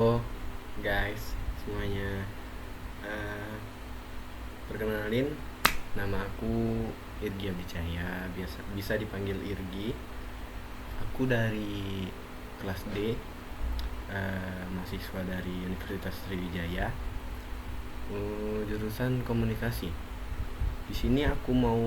Oh guys semuanya, Eh, perkenalin, nama aku Irgi Abdicaya, biasa bisa dipanggil Irgi. Aku dari kelas D, mahasiswa dari Universitas Sriwijaya, jurusan komunikasi. Di sini aku mau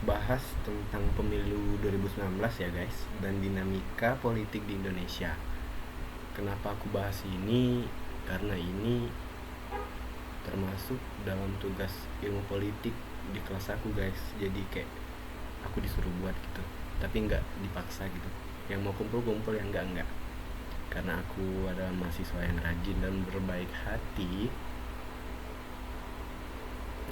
bahas tentang pemilu 2019 ya guys, dan dinamika politik di Indonesia. Kenapa aku bahas ini? Karena ini termasuk dalam tugas ilmu politik di kelas aku guys, jadi kayak aku disuruh buat gitu, tapi nggak dipaksa gitu. Yang mau kumpul-kumpul, yang enggak, karena aku adalah mahasiswa yang rajin dan berbaik hati,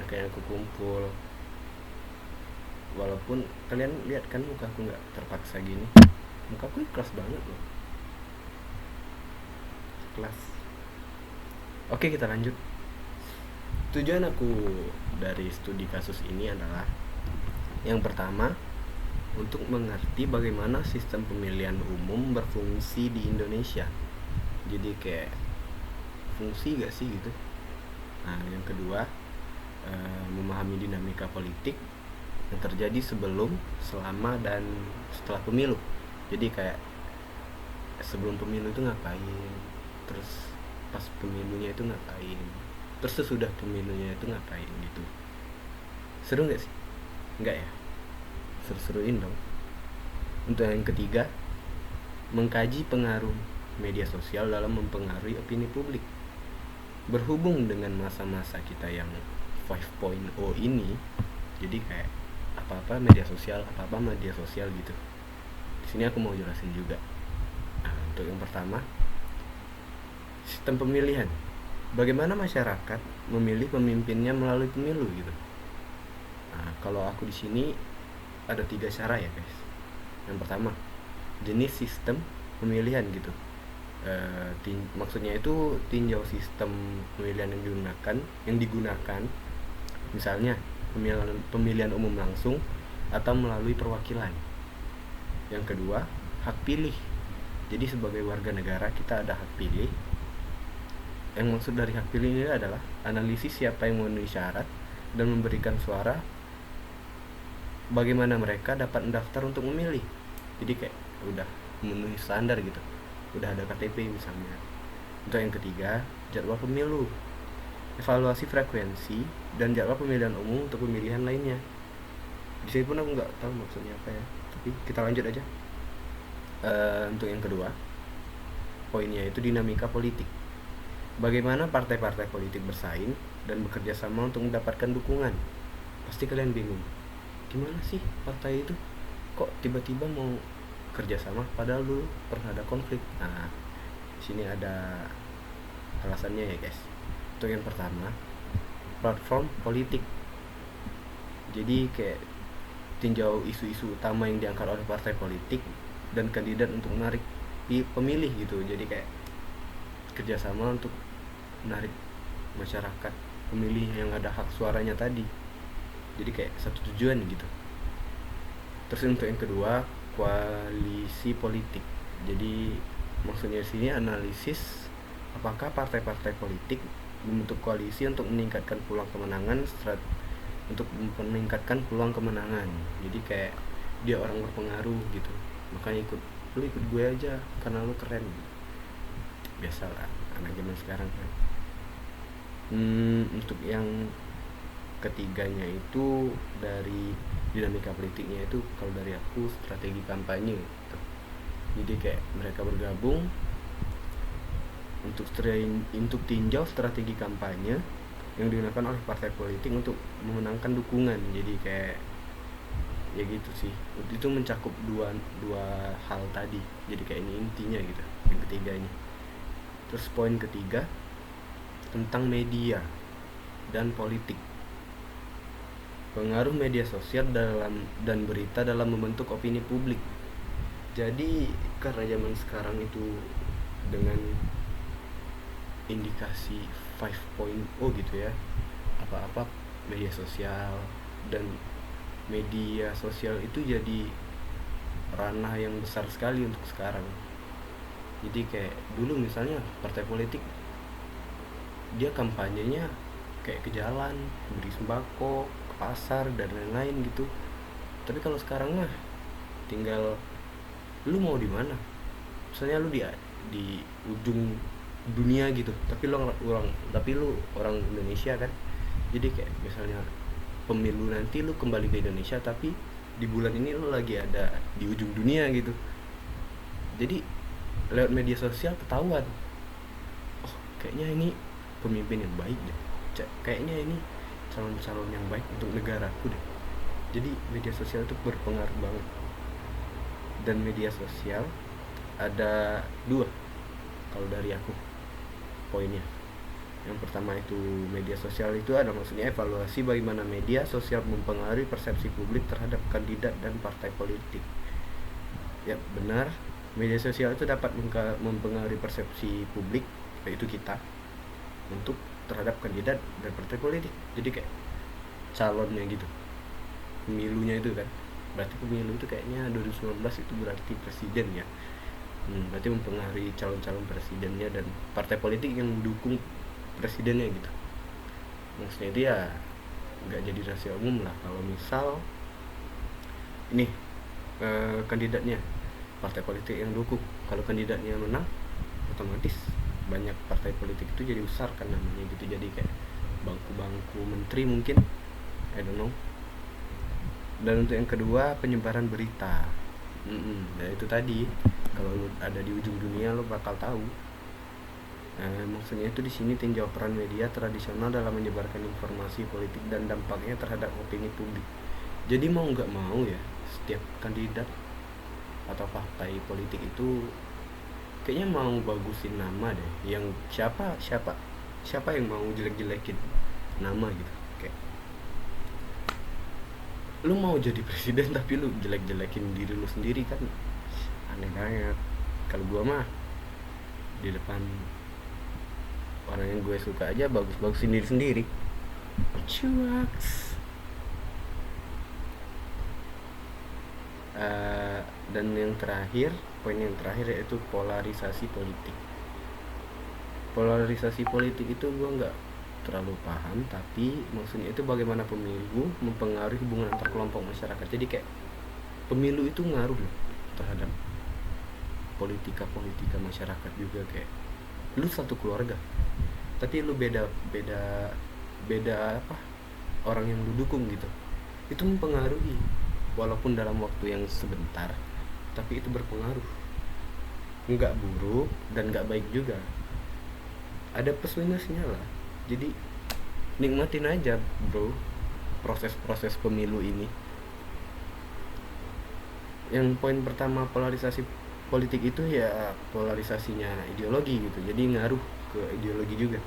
makanya aku kumpul. Walaupun kalian lihat kan muka aku nggak terpaksa gini, muka aku ikhlas banget loh, ikhlas. Oke, kita lanjut. Tujuan aku dari studi kasus ini adalah, yang pertama, untuk mengerti bagaimana sistem pemilihan umum berfungsi di Indonesia. Jadi kayak fungsi gak sih gitu. Nah, yang kedua, memahami dinamika politik yang terjadi sebelum, selama, dan setelah pemilu. Jadi kayak sebelum pemilu itu ngapain, terus pas pemilunya itu ngapain, terus sesudah pemilunya itu ngapain gitu. Seru gak sih? Enggak ya? Seru-seruin dong. Untuk yang ketiga, mengkaji pengaruh media sosial dalam mempengaruhi opini publik. Berhubung dengan masa-masa kita yang 5.0 ini, jadi kayak apa-apa media sosial gitu. Di sini aku mau jelasin juga. Nah, untuk yang pertama, sistem pemilihan. Bagaimana masyarakat memilih pemimpinnya melalui pemilu gitu. Nah, kalau aku di sini ada 3 cara ya guys. Yang pertama, jenis sistem pemilihan gitu. Maksudnya itu tinjau sistem pemilihan yang digunakan, misalnya pemilihan umum langsung atau melalui perwakilan. Yang kedua, hak pilih. Jadi sebagai warga negara kita ada hak pilih. Yang maksud dari hak pilih ini adalah analisis siapa yang memenuhi syarat dan memberikan suara, bagaimana mereka dapat mendaftar untuk memilih. Jadi kayak udah memenuhi standar gitu, udah ada KTP misalnya. Untuk yang ketiga, jadwal pemilu, evaluasi frekuensi dan jadwal pemilihan umum untuk pemilihan lainnya. Di sini pun aku nggak tahu maksudnya apa ya, tapi kita lanjut aja. Untuk yang kedua, poinnya itu dinamika politik. Bagaimana partai-partai politik bersaing dan bekerja sama untuk mendapatkan dukungan. Pasti kalian bingung, gimana sih partai itu kok tiba-tiba mau kerjasama padahal dulu pernah ada konflik. Nah, di sini ada alasannya ya guys. Untuk yang pertama, platform politik. Jadi kayak tinjau isu-isu utama yang diangkat oleh partai politik dan kandidat untuk menarik pemilih gitu. Jadi kayak kerjasama untuk menarik masyarakat pemilih yang ada hak suaranya tadi. Jadi kayak satu tujuan gitu. Terus untuk yang kedua, koalisi politik. Jadi maksudnya sini analisis apakah partai-partai politik membentuk koalisi untuk meningkatkan peluang kemenangan. Jadi kayak dia orang berpengaruh gitu, makanya lu ikut gue aja karena lu keren. Biasalah anak zaman sekarang kan. Untuk yang ketiganya itu dari dinamika politiknya itu, kalau dari aku strategi kampanye gitu. Jadi kayak mereka bergabung untuk tinjau strategi kampanye yang digunakan oleh partai politik untuk memenangkan dukungan. Jadi kayak ya gitu sih, itu mencakup dua hal tadi. Jadi kayak ini intinya gitu, yang ketiganya. Terus poin ketiga, tentang media dan politik. Pengaruh media sosial dan berita dalam membentuk opini publik. Jadi karena zaman sekarang itu dengan indikasi 5.0 gitu ya, apa-apa media sosial, dan media sosial itu jadi ranah yang besar sekali untuk sekarang. Jadi kayak dulu misalnya partai politik dia kampanyenya kayak ke jalan, beri sembako, ke pasar dan lain-lain gitu. Tapi kalau sekarang mah tinggal lu mau di mana. Misalnya lu di ujung dunia gitu, tapi lu orang Indonesia kan. Jadi kayak misalnya pemilu nanti lu kembali ke Indonesia, tapi di bulan ini lu lagi ada di ujung dunia gitu. Jadi lewat media sosial ketahuan, oh kayaknya ini pemimpin yang baik deh, kayaknya ini calon-calon yang baik untuk negaraku deh. Jadi media sosial itu berpengaruh banget. Dan media sosial ada dua kalau dari aku poinnya. Yang pertama itu media sosial itu ada maksudnya evaluasi bagaimana media sosial mempengaruhi persepsi publik terhadap kandidat dan partai politik. Ya benar, media sosial itu dapat mempengaruhi persepsi publik, yaitu kita, untuk terhadap kandidat dan partai politik. Jadi kayak calonnya gitu, pemilunya itu kan, berarti pemilu itu kayaknya 2019 itu berarti presiden ya. Berarti mempengaruhi calon-calon presidennya dan partai politik yang mendukung presidennya gitu. Maksudnya itu ya nggak jadi rahasia umum lah kalau misal ini kandidatnya partai politik yang dukung, kalau kandidatnya menang otomatis banyak partai politik itu jadi besar kan namanya gitu. Jadi kayak bangku-bangku menteri mungkin, I don't know. Dan untuk yang kedua penyebaran berita. Ya itu tadi, kalau lu ada di ujung dunia lu bakal tahu. Maksudnya itu di sini tinjau peran media tradisional dalam menyebarkan informasi politik dan dampaknya terhadap opini publik. Jadi mau nggak mau ya, setiap kandidat atau partai politik itu kayaknya mau bagusin nama deh. Yang siapa yang mau jelek-jelekin nama gitu. Kayak lu mau jadi presiden tapi lu jelek-jelekin diri lu sendiri kan aneh banget. Kalau gua mah di depan orang yang gue suka aja bagus-bagusin diri sendiri. Cuaks. Dan yang terakhir, poin yang terakhir yaitu polarisasi politik. Polarisasi politik itu gue nggak terlalu paham, tapi maksudnya itu bagaimana pemilu mempengaruhi hubungan antar kelompok masyarakat. Jadi kayak pemilu itu ngaruh loh terhadap politika masyarakat juga. Kayak lu satu keluarga tapi lu beda apa orang yang lu dukung gitu, itu mempengaruhi walaupun dalam waktu yang sebentar, tapi itu berpengaruh. Nggak buruk dan nggak baik juga, ada plus minusnya lah. Jadi nikmatin aja bro proses pemilu ini. Yang poin pertama polarisasi politik itu ya polarisasinya ideologi gitu, jadi ngaruh ke ideologi juga.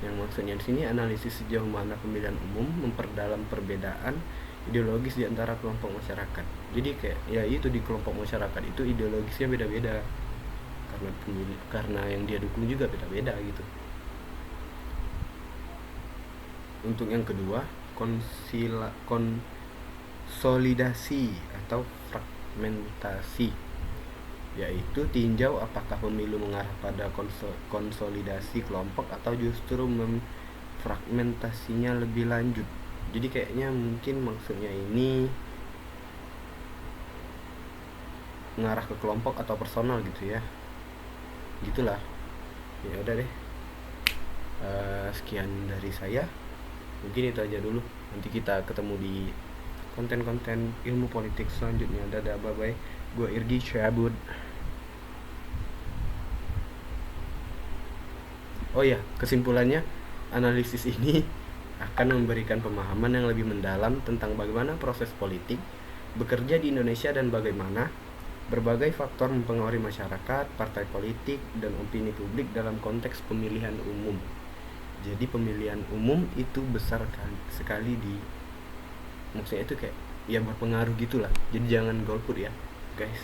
Yang maksudnya di sini analisis sejauh mana pemilihan umum memperdalam perbedaan ideologis di antara kelompok masyarakat. Jadi kayak ya itu di kelompok masyarakat itu ideologisnya beda-beda karena yang dia dukung juga beda-beda gitu. Untuk yang kedua konsolidasi atau fragmentasi, yaitu tinjau apakah pemilu mengarah pada konsolidasi kelompok atau justru fragmentasinya lebih lanjut. Jadi kayaknya mungkin maksudnya ini mengarah ke kelompok atau personal gitu ya, gitulah. Ya udah deh, sekian dari saya, mungkin itu aja dulu. Nanti kita ketemu di konten-konten ilmu politik selanjutnya. Dadah, bye bye. Gue Irgi cabut. Oh ya, kesimpulannya analisis ini akan memberikan pemahaman yang lebih mendalam tentang bagaimana proses politik bekerja di Indonesia dan bagaimana berbagai faktor mempengaruhi masyarakat, partai politik, dan opini publik dalam konteks pemilihan umum. Jadi pemilihan umum itu besar sekali maksudnya itu kayak ya berpengaruh gitulah. Jadi jangan golput ya guys.